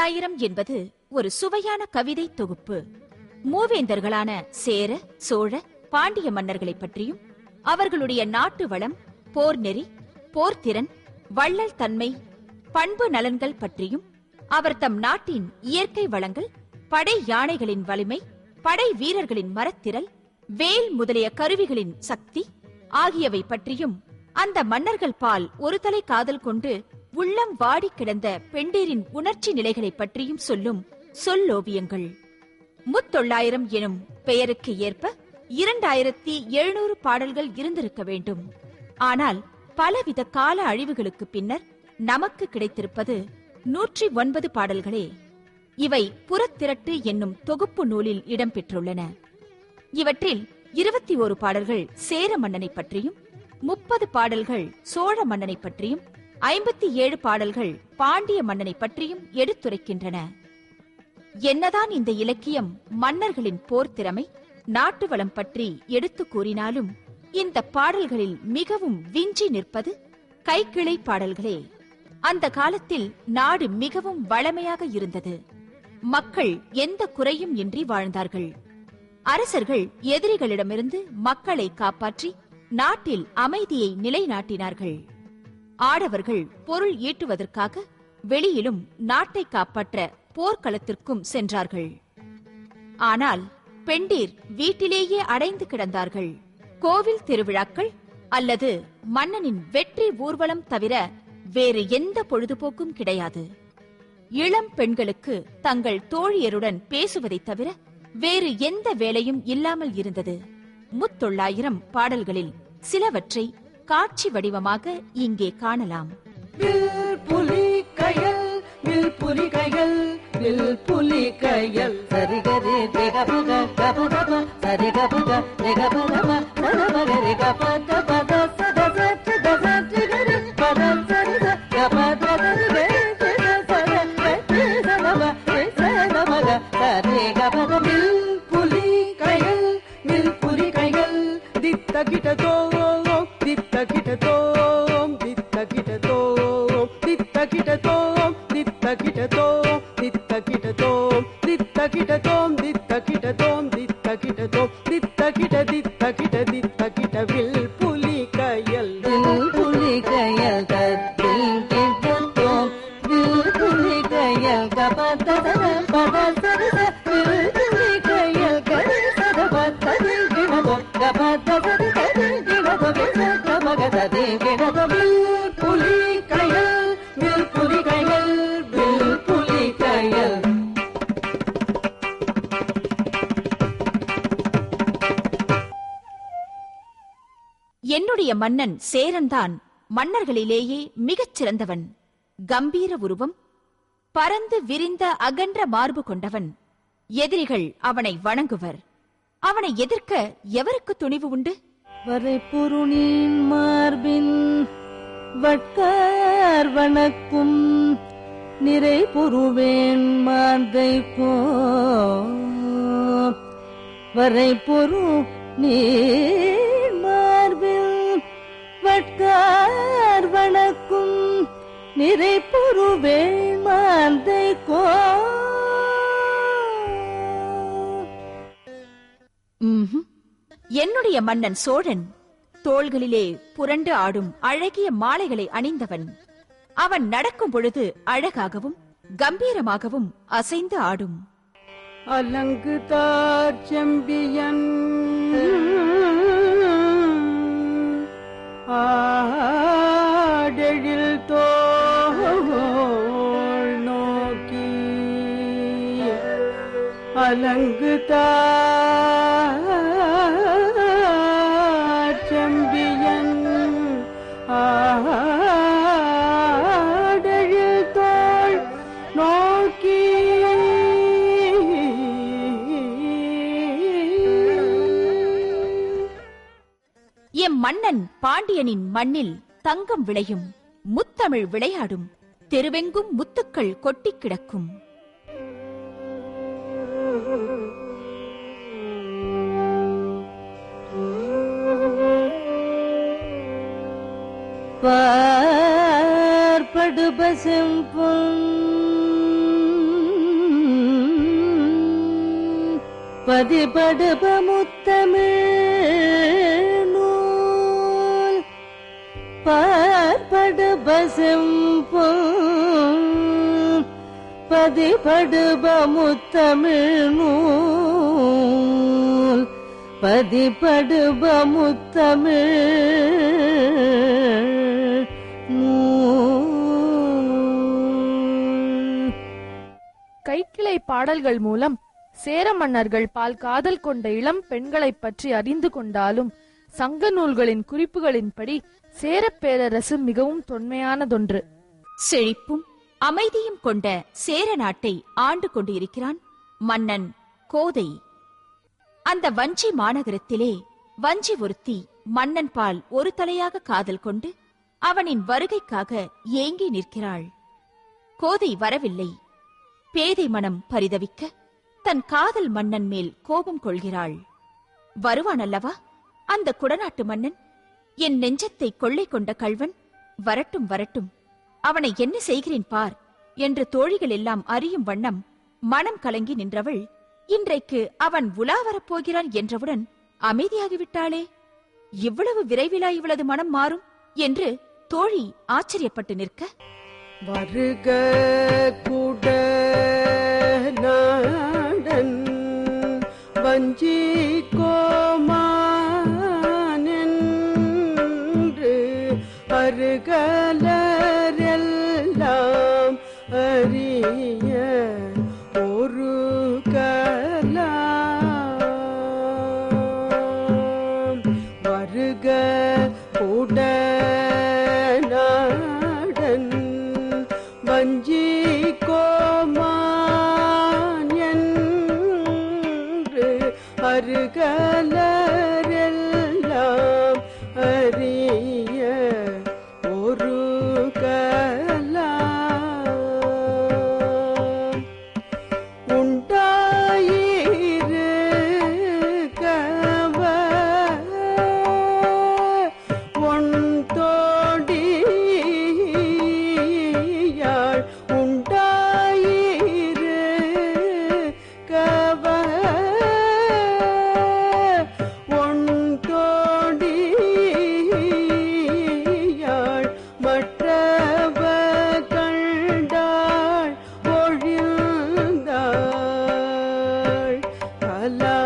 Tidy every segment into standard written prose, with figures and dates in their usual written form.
முத்தொள்ளாயிரம் என்பது ஒரு சுவையான கவிதை தொகுப்பு. மூவேந்தர்களான சேர, சோழ, பாண்டிய மன்னர்களை பற்றியும் அவர்களுடைய நாட்டு வளம், போர் நெறி, போர்த்திறன், வள்ளல் தன்மை, பண்பு நலன்கள் பற்றியும் அவர் தம் நாட்டின் இயற்கை வளங்கள், படை யானைகளின் வலிமை, படை வீரர்களின் மரத்திரல், வேல் முதலிய கருவிகளின் சக்தி ஆகியவை பற்றியும் அந்த மன்னர்கள் பால் ஒரு தலை காதல் கொண்டு உள்ளம் வாடி கிடந்த பெண்டீரின் உணர்ச்சி நிலைகளை பற்றியும் சொல்லும் சொல்லோவியங்கள். முத்தொள்ளாயிரம் எனும் பெயருக்கு ஏற்ப 2700 பாடல்கள் இருந்திருக்க வேண்டும். ஆனால் பலவித கால அழிவுகளுக்கு பின்னர் நமக்கு கிடைத்திருப்பது 109 பாடல்களே. இவை புறத்திரட்டு என்னும் தொகுப்பு நூலில் இடம்பெற்றுள்ளன. இவற்றில் 21 பாடல்கள் சேர மன்னனை பற்றியும், 30 பாடல்கள் சோழ மன்னனை பற்றியும், 57 பாடல்கள் பாண்டிய மன்னனை பற்றியும் எடுத்துரைக்கின்றன. என்னதான் இந்த இலக்கியம் மன்னர்களின் போர் திறமை, நாட்டு வளம் பற்றி எடுத்து கூறினாலும் இந்த பாடல்களில் மிகவும் விஞ்சி நிற்பது கைக்கிளை பாடல்களே. அந்த காலத்தில் நாடு மிகவும் வளமையாக இருந்தது. மக்கள் எந்த குறையும் இன்றி வாழ்ந்தார்கள். அரசர்கள் எதிரிகளிடமிருந்து மக்களை காப்பாற்றி நாட்டில் அமைதியை நிலைநாட்டினார்கள். ஆடவர்கள் பொருள் ஈட்டுவதற்காக வெளியிலும் நாட்டை காப்பாற்ற போர்க்களத்திற்கும் சென்றார்கள். ஆனால் பெண்டீர் வீட்டிலேயே அடைந்து கிடந்தார்கள். கோவில் திருவிழாக்கள் அல்லது மன்னனின் வெற்றி ஊர்வலம் தவிர வேறு எந்த பொழுதுபோக்கும் கிடையாது. இளம் பெண்களுக்கு தங்கள் தோழியருடன் பேசுவதைத் தவிர வேறு எந்த வேலையும் இல்லாமல் இருந்தது. முத்தொள்ளாயிரம் பாடல்களில் சிலவற்றை காட்சி வடிவமாக இங்கே காணலாம். என்னுடைய மன்னன் சேரன்தான் மன்னர்களிலேயே மிகச் சிறந்தவன். கம்பீர உருவம், பரந்து விரிந்த அகன்ற மார்பு கொண்டவன். எதிரிகள் அவனை வணங்குவர். அவனை எதிர்க்க எவருக்கு துணிவு உண்டு? வரைபொருளின் மார்பின் வட்கார் வணக்கும் நிறை பொருவேன் மாந்தை போ வரைபொரு நீர் மார்பில் வட்கார் வணக்கும் நிறை பொருவேன் மாந்தை கோ. என்னுடைய மன்னன் சோழன் தோள்களிலே புரண்டு ஆடும் அழகிய மாலைகளை அணிந்தவன். அவன் நடக்கும் பொழுது அழகாகவும் கம்பீரமாகவும் அசைந்து ஆடும். அலங்கு தார் செம்பியன் ஆடெழில் தோள் நோக்கி அலங்கு தார் செம்பியன் ஆடெழில் தோள் நோக்கி எம் மன்னன் பாண்டியனின் மண்ணில் தங்கம் விளையும், முத்தமிழ் விளையாடும், தெருவெங்கும் முத்துக்கள் கொட்டிக் கிடக்கும். பார்படுப செம்பொன் பதிபடுப முத்தமிழ் நூல் பார்படுப செம்பொன் பதிபடுப முத்தமிழ் நூல் பதிபடுப முத்தமிழ் நூல். கைக்கிளை பாடல்கள் மூலம் சேர மன்னர்கள் பால் காதல் கொண்ட இளம் பெண்களைப் பற்றி அறிந்து கொண்டாலும் சங்க நூல்களின் குறிப்புகளின்படி சேரப் பேரரசு மிகவும் தொன்மையானதொன்று. செழிப்பும் அமைதியும் கொண்ட சேர நாட்டை ஆண்டு கொண்டிருக்கிறான் மன்னன் கோதை. அந்த வஞ்சி மாநகரத்திலே வஞ்சி ஒருத்தி மன்னன் பால் ஒரு தலையாக காதல் கொண்டு அவனின் வருகைக்காக ஏங்கி நிற்கிறாள். கோதை வரவில்லை. பேதை மனம் பரிதவிக்க தன் காதல் மன்னன் மேல் கோபம் கொள்கிறாள். வருவான் அல்லவா அந்த குடநாட்டு மன்னன்? என் நெஞ்சத்தை கொள்ளை கொண்ட கள்வன் வரட்டும் வரட்டும், அவனை என்ன செய்கிறேன் பார் என்று தோழிகள் எல்லாம் அறியும் வண்ணம் மனம் கலங்கி நின்றவள் இன்றைக்கு அவன் உலா வரப்போகிறான் என்றவுடன் அமைதியாகிவிட்டாளே. இவ்வளவு விரைவிலா இவளது மனம் மாறும் என்று தோழி ஆச்சரியப்பட்டு நிற்க, வருக குட நாடன் வஞ்சி கோமானென்று அருகலரெல்லாம் அறிய ஒரு கலாம். வருக குட நாடன் வஞ்சி கோமான் என்று அருகலரெல்லாம் அறிய ஒரு கலாம். உண்டாயிருக்கவ ஒன் தோடியாள் உண்டாயிருக்கவ ஒன் தோடியாள் மற்றவ கண்டாள் ஒழிந்தாள் கலாம்.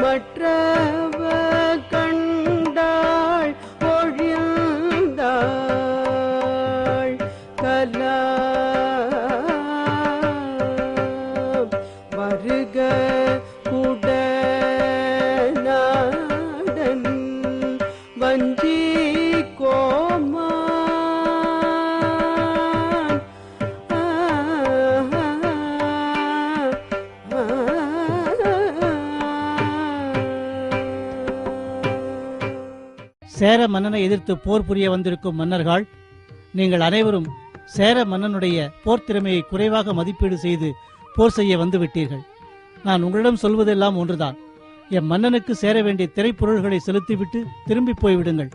மற்றவ கண்டாள் ஒழிந்தாள் கலாம். வருக குட நாடன் வஞ்சி கோமான். சேர மன்னனை எதிர்த்து போர் புரிய வந்திருக்கும் மன்னர்கள், நீங்கள் அனைவரும் சேர மன்னனுடைய போர் திறமையை குறைவாக மதிப்பீடு செய்து போர் செய்ய வந்துவிட்டீர்கள். நான் உங்களிடம் சொல்வதெல்லாம் ஒன்றுதான். என் மன்னனுக்கு சேர வேண்டிய திரைப்பொருள்களை செலுத்திவிட்டு திரும்பி போய்விடுங்கள்.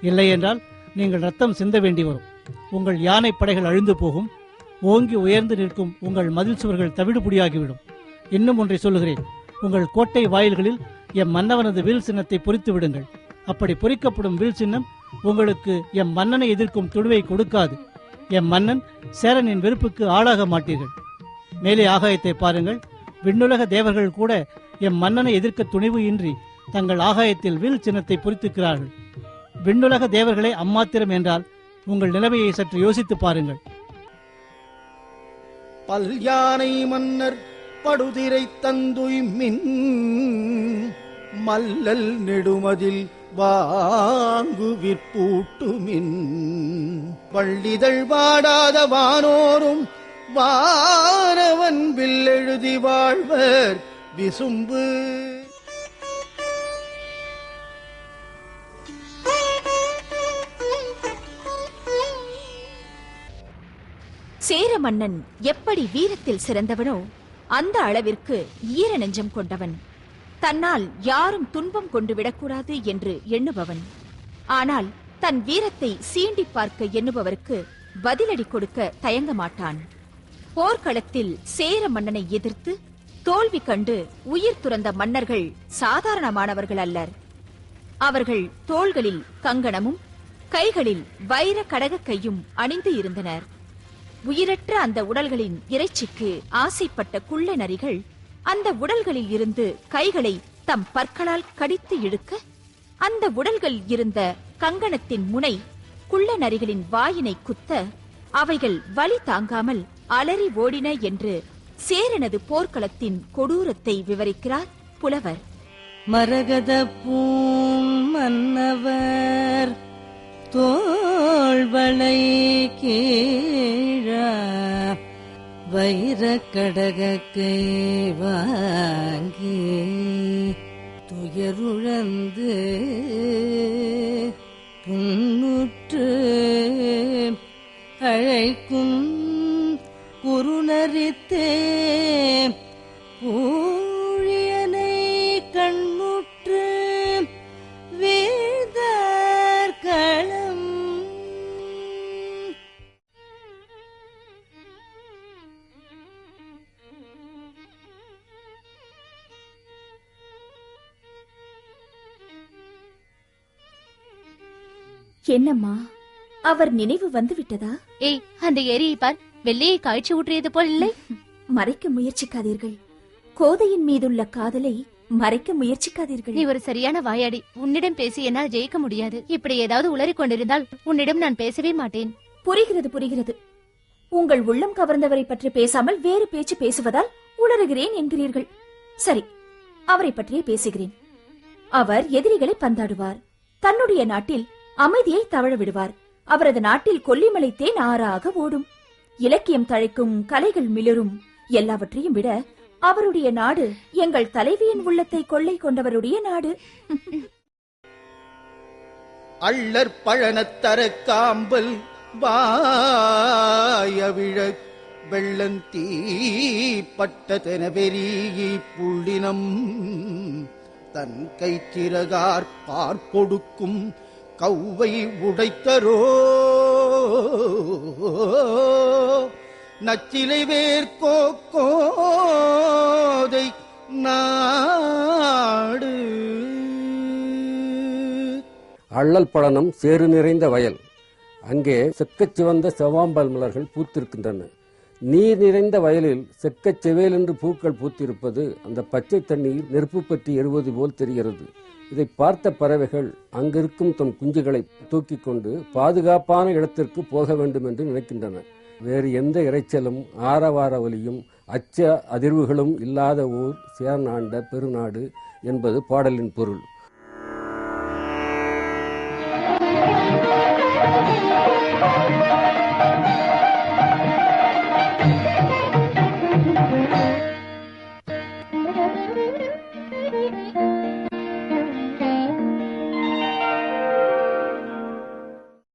இல்லையென்றால் நீங்கள் ரத்தம் சிந்த வேண்டி வரும். உங்கள் யானை படைகள் அழிந்து போகும். ஓங்கி உயர்ந்து நிற்கும் உங்கள் மதில் சுவர்கள் தவிடுபுடியாகிவிடும். இன்னும் ஒன்றை சொல்லுகிறேன். உங்கள் கோட்டை வாயில்களில் என் மன்னவனது வில் சின்னத்தை பொறித்து விடுங்கள். அப்படி பொறிக்கப்படும் வில் சின்னம் உங்களுக்கு என் மன்னனை எதிர்க்கும் துடுவை கொடுக்காது. என் மன்னன் சேரனின் வெறுப்புக்கு ஆளாக மாட்டீர்கள். மேலே ஆகாயத்தை பாருங்கள். விண்ணுலக தேவர்கள் கூட எம் மன்னனை எதிர்க்க துணிவு இன்றி தங்கள் ஆகாயத்தில் வில் சின்னத்தை பொறித்திருக்கிறார்கள். விண்ணுலக தேவர்களே அம்மாத்திரம் என்றால் உங்கள் நிலைமையை சற்று யோசித்து பாருங்கள். பல் யானை மன்னர் படுதிரை தந்துய்மின் மல்லல் நெடுமதில் வாங்கு விற்பூட்டுமின் வள்ளிதழ் வாடாத வானோரும் வானவன் வில்லெழுதி வாழ்வர் விசும்பு. சேர மன்னன் எப்படி வீரத்தில் சிறந்தவனோ அந்த அளவிற்கு ஈர நெஞ்சம் கொண்டவன். தன்னால் யாரும் துன்பம் கொண்டு விடக்கூடாது என்று எண்ணுபவன். ஆனால் தன் வீரத்தை சீண்டி பார்க்க எண்ணுபவருக்கு பதிலடி கொடுக்க தயங்க மாட்டான். போர்க்களத்தில் சேர மன்னனை எதிர்த்து தோல்வி கண்டு உயிர் துறந்த மன்னர்கள் சாதாரணமானவர்கள் அல்லர். அவர்கள் தோள்களில் கங்கணமும் கைகளில் வைர கடக கையும் அணிந்து இருந்தனர். உயிரற்ற அந்த உடல்களின் இறைச்சிக்கு ஆசைப்பட்ட குள்ள நரிகள் அந்த உடல்களில் இருந்து கைகளை தம் பற்களால் கடித்து இழுக்க, அந்த உடல்கள் இருந்த கங்கணத்தின் முனை குள்ள நரிகளின் வாயினை குத்த, அவைகள் வலி தாங்காமல் அலறி ஓடின என்று சேரனது போர்க்களத்தின் கொடூரத்தை விவரிக்கிறார் புலவர். மரகத பூம் மன்னவர் தோள்வளை கீழா வைர கடகை வாங்கி துயருழந்து புன்னுற்று அழைக்கும் குறுநரித்தே பூழியனை கண்ணுற்று வீழ்ந்தார் களம். என்னம்மா, அவர் நினைவு வந்து விட்டதா? ஏய், அந்த ஏரியை பார், வெள்ளையை காய்ச்சி ஊற்றியது போல் இல்லை? மறைக்க முயற்சிக்காதீர்கள். கோதையின் மீதுள்ள காதலை மறைக்க முயற்சிக்காதீர்கள். நீ ஒரு சரியான வாயாடி. உன்னிடம் பேசி என்னால் ஜெயிக்க முடியாது. இப்படி ஏதாவது உளறிக் கொண்டிருந்தால் உன்னிடம் நான் பேசவே மாட்டேன். புரிகிறது, புரிகிறது. உங்கள் உள்ளம் கவர்ந்தவரை பற்றி பேசாமல் வேறு பேச்சு பேசுவதால் உளறுகிறேன் என்கிறீர்கள். சரி, அவரை பற்றியே பேசுகிறேன். அவர் எதிரிகளை பந்தாடுவார். தன்னுடைய நாட்டில் அமைதியை தவழ விடுவார். அவரது நாட்டில் கொல்லிமலை தேன் ஆறாக ஓடும். இலக்கியம் தழைக்கும், கலைகள் மிளரும். எல்லாவற்றையும் விட அவருடைய நாடு எங்கள் தலைவியின் உள்ளத்தை கொள்ளை கொண்டவருடைய நாடு. அள்ளற் பழனத்தர காம்பல் வாயவிழ வெள்ளந்தீ பட்டதென பெரிய புள்ளினம் தன் கைச்சிறகார் பார்ப்பொடுக்கும் கௌவை உடைத்தரோ நச்சிலை வேர்கோதை நாடு. அள்ளல் பழனம் சேறு நிறைந்த வயல். அங்கே செக்கச் சிவந்த செவ்வாம்பல் மலர்கள் பூத்திருக்கின்றன. நீர் நிறைந்த வயலில் செக்கச் செவேல் என்று பூக்கள் பூத்திருப்பது அந்த பச்சை தண்ணீர் நெருப்பு பற்றி எறுவது போல் தெரிகிறது. இதை பார்த்த பறவைகள் அங்கிருக்கும் தம் குஞ்சுகளை தூக்கிக் கொண்டு பாதுகாப்பான இடத்திற்கு போக வேண்டும் என்று நினைக்கின்றன. வேறு எந்த இரைச்சலும் ஆரவார ஒலியும் அச்ச அதிர்வுகளும் இல்லாத ஊர் சேர்நாண்ட பெருநாடு என்பது பாடலின் பொருள்.